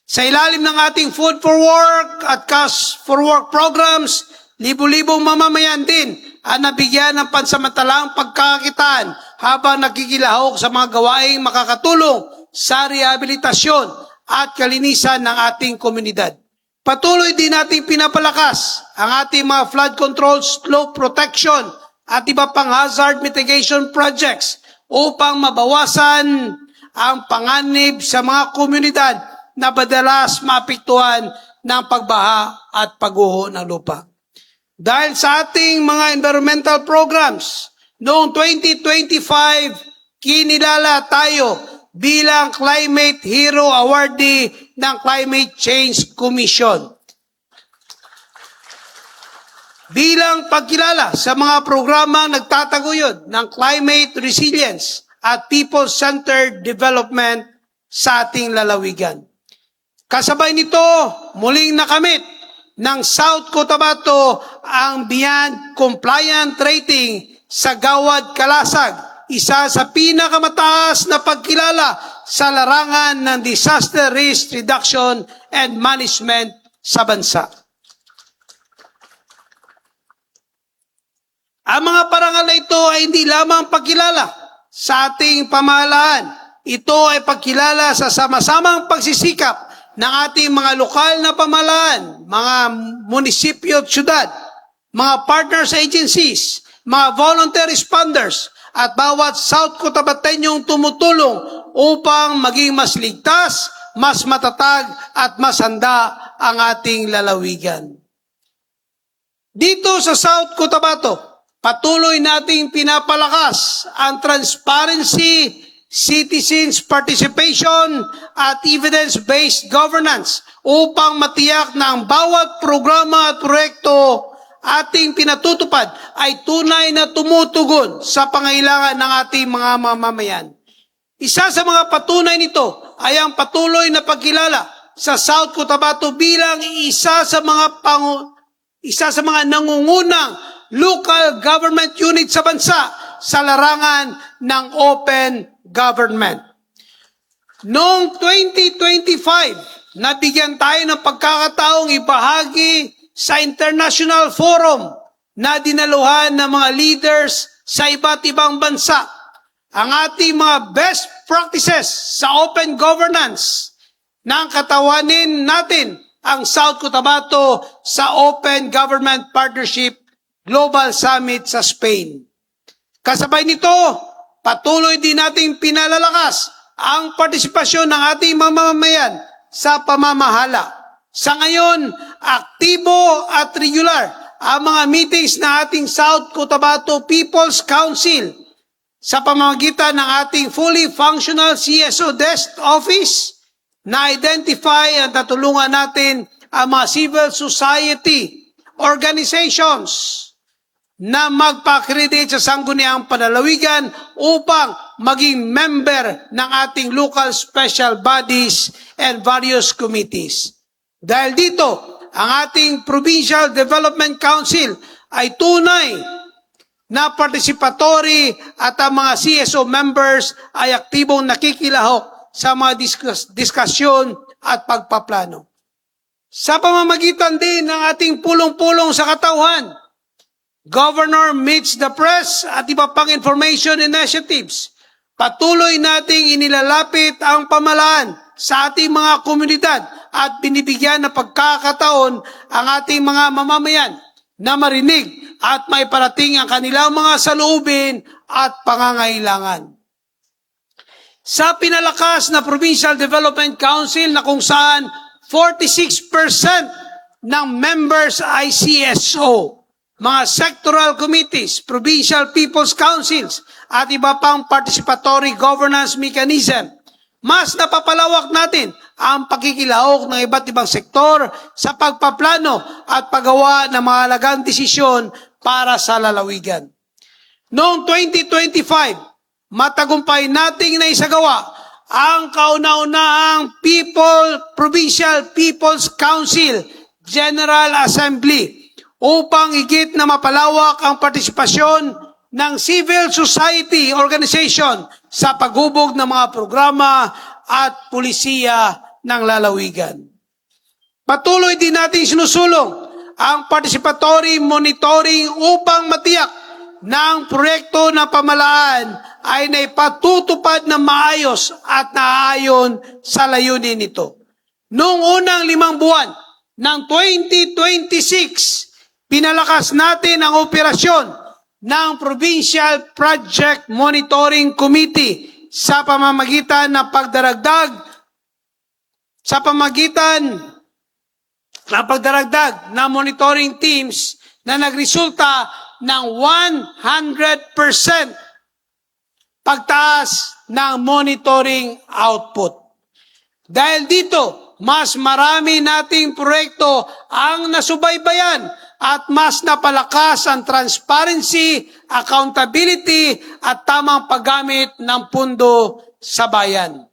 Sa ilalim ng ating Food for Work at Cash for Work programs, libu-libong mamamayan din ang nabigyan ng pansamantalang pagkakakitaan habang nakikilahok sa mga gawaing makakatulong sa rehabilitasyon at kalinisan ng ating komunidad. Patuloy din nating pinapalakas ang ating mga flood control, slope protection at iba pang hazard mitigation projects upang mabawasan ang panganib sa mga komunidad na madalas maapektuhan ng pagbaha at pagguho ng lupa. Dahil sa ating mga environmental programs, noong 2025, kinilala tayo bilang Climate Hero Awardee ng Climate Change Commission. Bilang pagkilala sa mga programang nagtataguyod ng climate resilience at people-centered development sa ating lalawigan. Kasabay nito, muling nakamit ng South Cotabato ang Beyond Compliant Rating sa Gawad Kalasag, isa sa pinakamataas na pagkilala sa larangan ng disaster risk reduction and management sa bansa. Ang mga parangal na ito ay hindi lamang pagkilala sa ating pamahalaan. Ito ay pagkilala sa sama-samang pagsisikap ng ating mga lokal na pamahalaan, mga munisipyo at syudad, mga partners agencies, mga volunteer responders, at bawat South Cotabateñong tumutulong upang maging mas ligtas, mas matatag, at mas handa ang ating lalawigan. Dito sa South Cotabato, patuloy nating pinapalakas ang transparency, citizens' participation, at evidence-based governance upang matiyak na ang bawat programa at proyekto ating pinatutupad ay tunay na tumutugon sa pangailangan ng ating mga mamamayan. Isa sa mga patunay nito ay ang patuloy na pagkilala sa South Cotabato bilang isa sa mga nangungunang local government unit sa bansa sa larangan ng open government. Noong 2025, nabigyan tayo ng pagkakataong ibahagi sa international forum na dinaluhan ng mga leaders sa iba't ibang bansa ang ating mga best practices sa open governance nang katawanin natin ang South Cotabato sa Open Government Partnership Global Summit sa Spain. Kasabay nito, patuloy din nating pinalalakas ang partisipasyon ng ating mamamayan sa pamamahala. Sa ngayon, aktibo at regular ang mga meetings na ating South Cotabato People's Council sa pamamagitan ng ating fully functional CSO Desk Office na identify at natulungan natin ang mga civil society organizations na magpa-accredit sa sangguniang panlalawigan upang maging member ng ating local special bodies and various committees. Dahil dito, ang ating Provincial Development Council ay tunay na participatory at ang mga CSO members ay aktibong nakikilahok sa mga diskusyon at pagpaplano. Sa pamamagitan din ng ating pulong-pulong sa katauhan, Governor Meets the Press at iba pang information initiatives, patuloy nating inilalapit ang pamahalaan sa ating mga komunidad at binibigyan ng pagkakataon ang ating mga mamamayan na marinig at may parating ang kanilang mga saloobin at pangangailangan. Sa pinalakas na Provincial Development Council na kung saan 46% ng members ay CSO, mga sectoral committees, provincial people's councils, at iba pang participatory governance mechanism, mas napapalawak natin ang pagkikilahok ng iba't ibang sektor sa pagpaplano at paggawa ng mga halagang desisyon para sa lalawigan. Noong 2025, matagumpay nating naisagawa ang kauna-unahang Provincial People's Council General Assembly upang higit na mapalawak ang partisipasyon ng civil society organization sa paghubog ng mga programa at pulisiya ng lalawigan. Patuloy din natin sinusulong ang participatory monitoring upang matiyak na ang proyekto ng pamahalaan ay naipatutupad na maayos at naaayon sa layunin nito. Noong unang 5 buwan ng 2026, pinalakas natin ang operasyon ng Provincial Project Monitoring Committee sa pamamagitan ng pagdaragdag ng monitoring teams na nagresulta ng 100% pagtaas ng monitoring output. Dahil dito, mas marami nating proyekto ang nasubaybayan at mas napalakas ang transparency, accountability at tamang paggamit ng pundo sa bayan.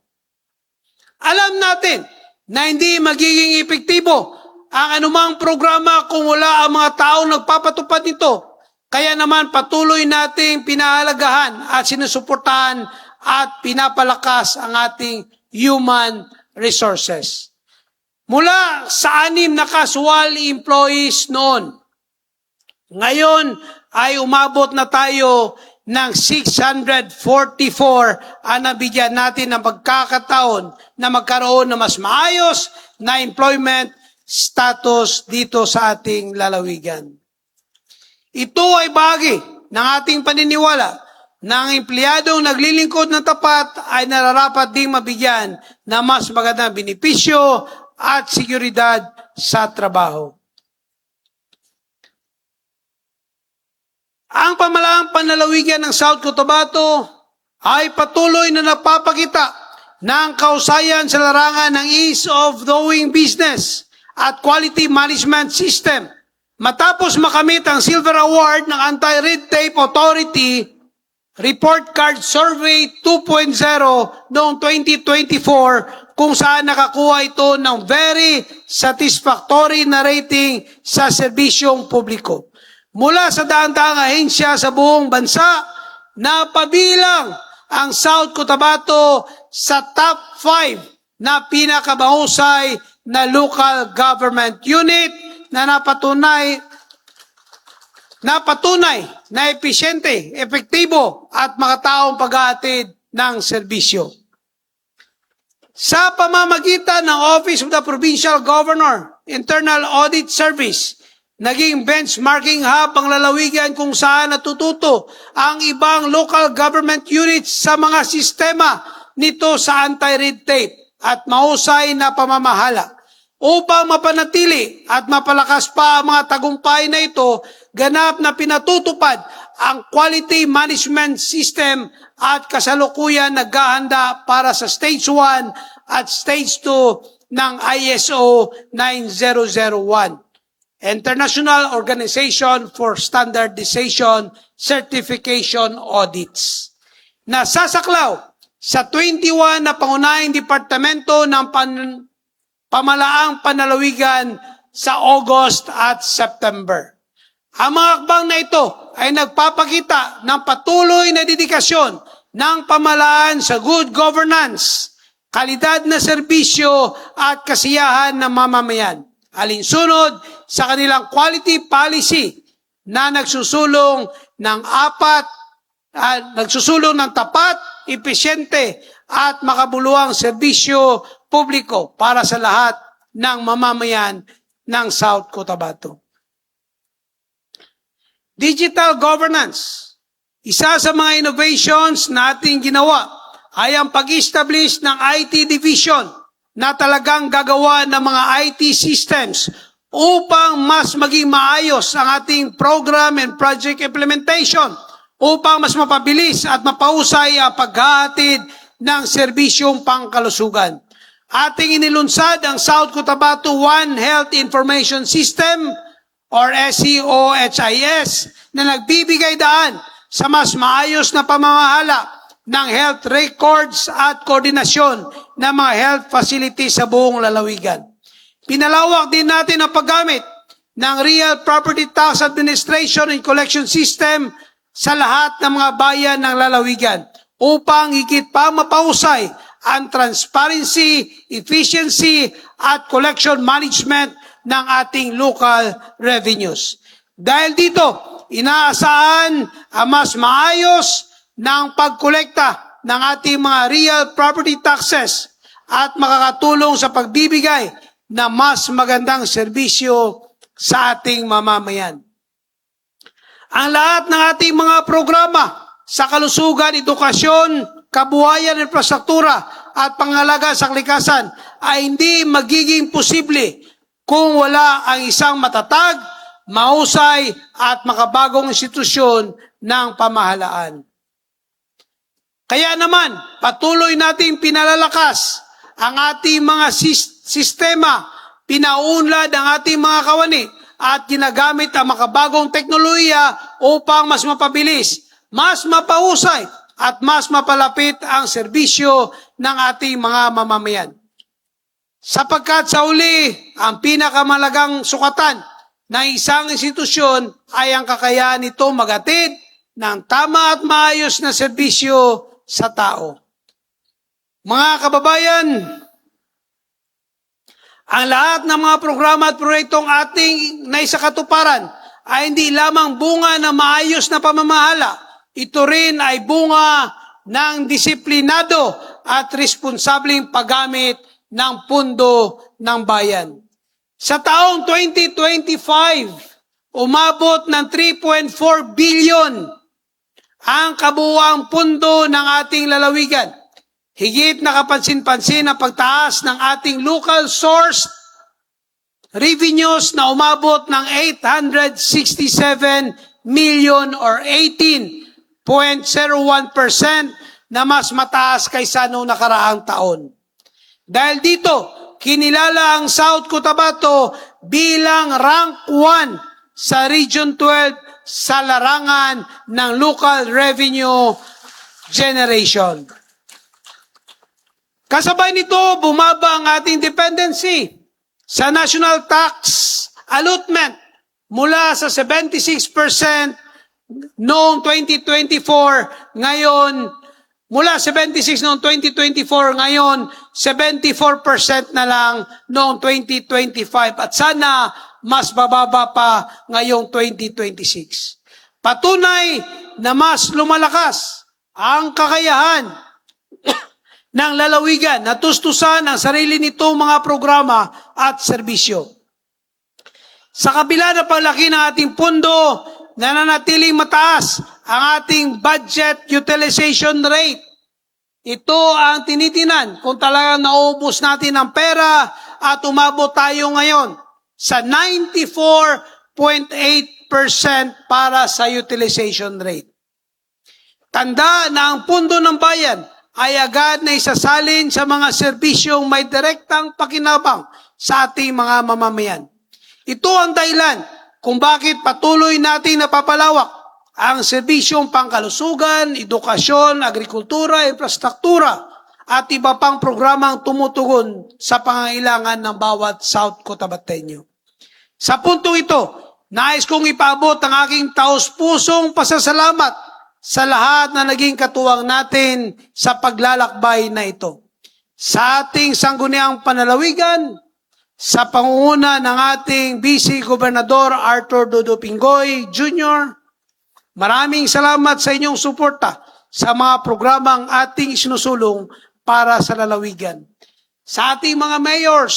Alam natin na hindi magiging epektibo ang anumang programa kung wala ang mga taong nagpapatupad nito. Kaya naman patuloy nating pinahalagahan at sinusuportahan at pinapalakas ang ating human resources. Mula sa 6 na casual employees noon, ngayon ay umabot na tayo ng 644 ang nabigyan natin ng pagkakataon na magkaroon ng mas maayos na employment status dito sa ating lalawigan. Ito ay bahagi ng ating paniniwala na ang empleyadong naglilingkod ng tapat ay nararapat ding mabigyan ng mas magandang benepisyo at seguridad sa trabaho. Ang pamalaang panlalawigan ng South Cotabato ay patuloy na napapakita ng kausayan sa larangan ng ease of doing business at quality management system. Matapos makamit ang Silver Award ng Anti-Red Tape Authority Report Card Survey 2.0 noong 2024, kung saan nakakuha ito ng very satisfactory na rating sa serbisyong publiko. Mula sa daang-daang ahensya sa buong bansa, napabilang ang South Cotabato sa top 5 na pinakamahusay na local government unit na napatunay na episyente, epektibo at makataong pag-aatid ng serbisyo. Sa pamamagitan ng Office of the Provincial Governor, Internal Audit Service, naging benchmarking hub ang lalawigan kung saan natututo ang ibang local government units sa mga sistema nito sa anti-red tape at mahusay na pamamahala. Upang mapanatili at mapalakas pa ang mga tagumpay na ito, ganap na pinatutupad ang quality management system at kasalukuyan naghahanda para sa Stage 1 at Stage 2 ng ISO 9001, International Organization for Standardization Certification Audits. Nasasaklaw sa 21 na pangunahing departamento ng pamalaang panlalawigan sa August at September. Ang mga akbang na ito ay nagpapakita ng patuloy na dedikasyon ng pamalaan sa good governance, kalidad na serbisyo at kasiyahan ng mamamayan. Alinsunod sa kanilang quality policy na nagsusulong ng tapat, epesyente at makabuluhang serbisyo publiko para sa lahat ng mamamayan ng South Cotabato. Digital governance. Isa sa mga innovations na ating ginawa ay ang pag-establish ng IT division na talagang gagawa ng mga IT systems upang mas maging maayos ang ating program and project implementation, upang mas mapabilis at mapahusay ang paghahatid ng serbisyong pangkalusugan. Ating inilunsad ang South Cotabato One Health Information System or SCOHIS na nagbibigay daan sa mas maayos na pamamahala ng health records at koordinasyon ng mga health facilities sa buong lalawigan. Pinalawak din natin ang paggamit ng Real Property Tax Administration and Collection System sa lahat ng mga bayan ng lalawigan upang higit pa mapahusay ang transparency, efficiency at collection management ng ating local revenues. Dahil dito, inaasahan ang mas maayos ng pagkolekta ng ating mga real property taxes at makakatulong sa pagbibigay na mas magandang serbisyo sa ating mamamayan. Ang lahat ng ating mga programa sa kalusugan, edukasyon, kabuhayan, infrastruktura at pangalaga sa kalikasan ay hindi magiging posible kung wala ang isang matatag, mahusay at makabagong institusyon ng pamahalaan. Kaya naman, patuloy nating pinalalakas ang ating mga sistema, pinaunlad ang ating mga kawani at ginagamit ang makabagong teknolohiya upang mas mapabilis, mas mapahusay at mas mapalapit ang serbisyo ng ating mga mamamayan. Sapagkat sa uli, ang pinakamalagang sukatan ng isang institusyon ay ang kakayahan nito maghatid ng tama at maayos na serbisyo sa tao. Mga kababayan, ang lahat ng mga programa at proyektong ating naisakatuparan ay hindi lamang bunga ng maayos na pamamahala. Ito rin ay bunga ng disiplinado at responsableng paggamit ng pundo ng bayan. Sa taong 2025, umabot ng 3.4 billion ang kabuuang pundo ng ating lalawigan. Higit na kapansin-pansin ang pagtaas ng ating local source revenues na umabot ng 867 million or 18.01% na mas mataas kaysa noong nakaraang taon. Dahil dito, kinilala ang South Cotabato bilang rank 1 sa Region 12 sa larangan ng local revenue generation. Kasabay nito, bumaba ang ating dependency sa national tax allotment mula sa 76% noong 2024, ngayon, mula 76 noong 2024, ngayon 74% na lang noong 2025 at sana mas bababa pa ngayong 2026. Patunay na mas lumalakas ang kakayahan ng lalawigan na tustusan ang sarili nitong mga programa at serbisyo. Sa kabila ng paglaki ng ating pondo, nananatiling mataas ang ating budget utilization rate. Ito ang tinitinan kung talagang naubos natin ang pera at umabot tayo ngayon sa 94.8% para sa utilization rate. Tanda na ang pundo ng bayan ay agad na isasalin sa mga serbisyong may direktang pakinabang sa ating mga mamamayan. Ito ang dahilan kung bakit patuloy nating napapalawak ang serbisyong pangkalusugan, edukasyon, agrikultura, infrastruktura at iba pang programang tumutugon sa pangangailangan ng bawat South Cotabateño. Sa puntong ito, nais kong ipaabot ang aking taos-pusong pasasalamat sa lahat na naging katuwang natin sa paglalakbay na ito. Sa ating sangguniang panalawigan, sa pangunguna ng ating Vice Gobernador Arthur Dudu Pingoy Jr., maraming salamat sa inyong suporta sa mga programang ating isinusulong para sa lalawigan. Sa ating mga mayors,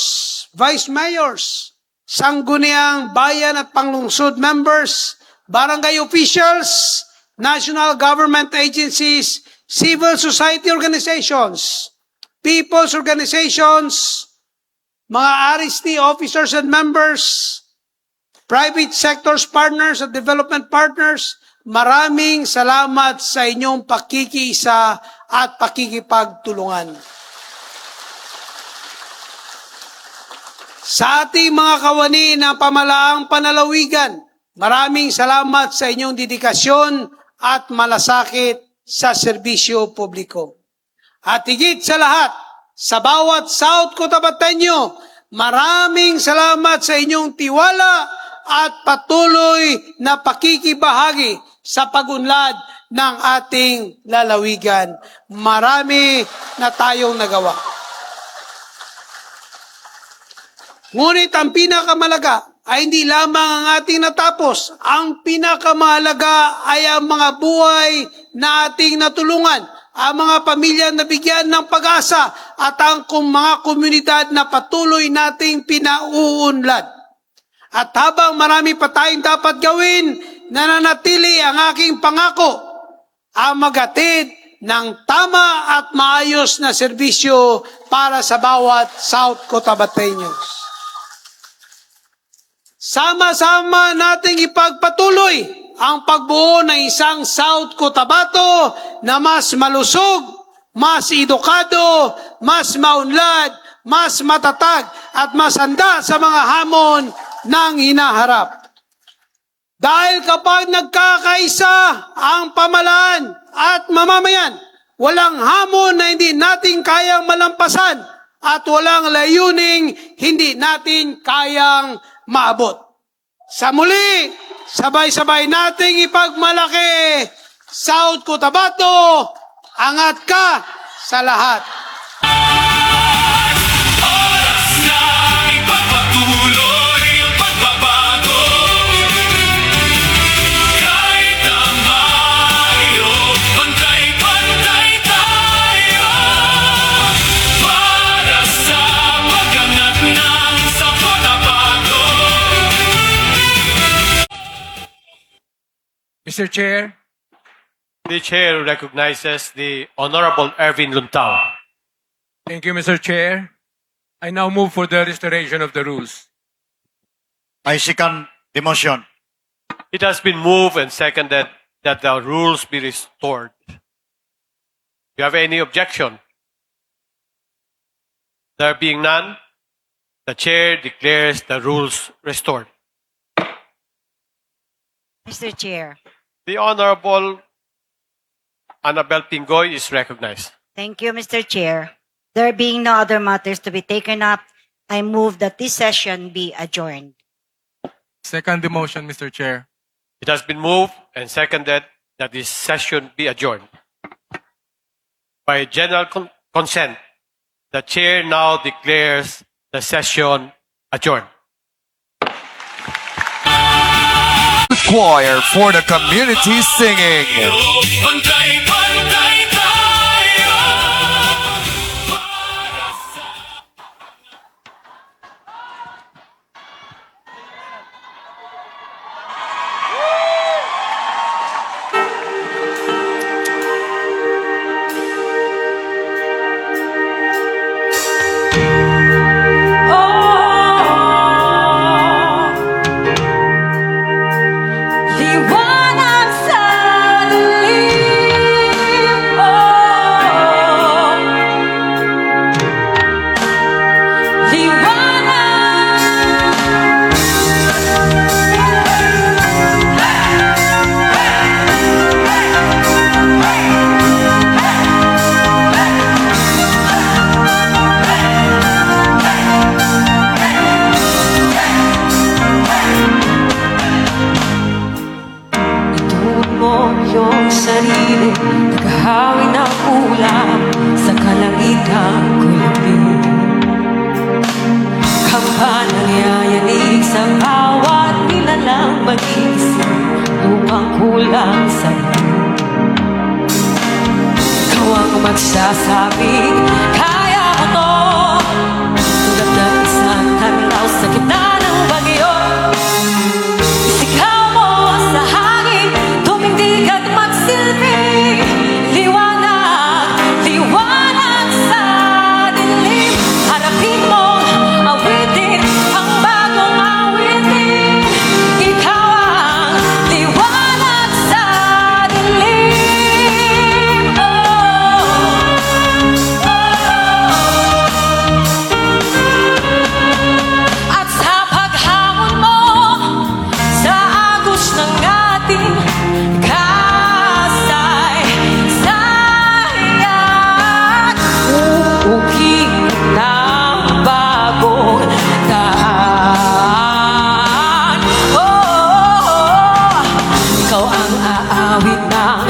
vice mayors, sangguniang bayan at panglungsod members, barangay officials, national government agencies, civil society organizations, people's organizations, mga RST officers and members, private sectors partners at development partners, maraming salamat sa inyong pakikiisa at pakikipagtulungan. Sa ating mga kawani ng pamalaang panalawigan, maraming salamat sa inyong dedikasyon at malasakit sa serbisyo publiko. At higit sa lahat, sa bawat South Cotabateño, maraming salamat sa inyong tiwala at patuloy na pakikibahagi sa pagunlad ng ating lalawigan. Marami na tayong nagawa. Ngunit ang pinakamalaga ay hindi lamang ang ating natapos. Ang pinakamahalaga ay ang mga buhay na ating natulungan ang mga pamilya na bigyan ng pag-asa at ang mga komunidad na patuloy nating pinauunlad. At habang marami pa tayong dapat gawin, nananatili ang aking pangako ang maghatid ng tama at maayos na serbisyo para sa bawat South Cotabateños. Sama-sama nating ipagpatuloy ang pagbuo ng isang South Cotabato na mas malusog, mas edukado, mas maunlad, mas matatag at mas handa sa mga hamon ng hinaharap. Dahil kapag nagkakaisa ang pamalaan at mamamayan, walang hamon na hindi natin kayang malampasan at walang layuning hindi natin kayang maabot. Sa muli, sabay-sabay nating ipagmalaki, South Cotabato, angat ka sa lahat. Oras na ipagpatuloy ang pagbabago. Kahit ang mayo, pantay-pantay tayo. Para sa pag-angat ng South Cotabato. Mr. Chair, The chair recognizes the Honorable Ervin Luntao. thank you, Mr. Chair. I now move for the restoration of the rules. I second the motion. It has been moved and seconded that the rules be restored. Do you have any objection? There being none, the chair declares the rules restored. Mr. Chair, The Honorable Annabel Pingoy is recognized. thank you, Mr. Chair. There being no other matters to be taken up, I move that this session be adjourned. Second the motion, Mr. Chair. It has been moved and seconded that this session be adjourned. By general consent, the chair now declares the session adjourned. Choir for the community singing. Pantay-pantay tayo. Liwanag sa dilim, Ituon mo iyong sarili, naghahawi ng ulap sa kalangitang kulubin. Kampanang yayanig sa bawat nilalang mag-isip upang kulang sa ikaw ang magsasabing, kaya ko to. Tulad ng isang tanaw sa gitna ng bagyo, isigaw mo sa hangin, tumindig at magsilbing liwanag, liwanag sa dilim. Harapin mo, awitin ang bagong awitin. Ikaw ang liwanag sa dilim. At sa paghamon mo sa agos ng ating kasaysayan, uukin ng bagong daan. Ikaw ang aawit ng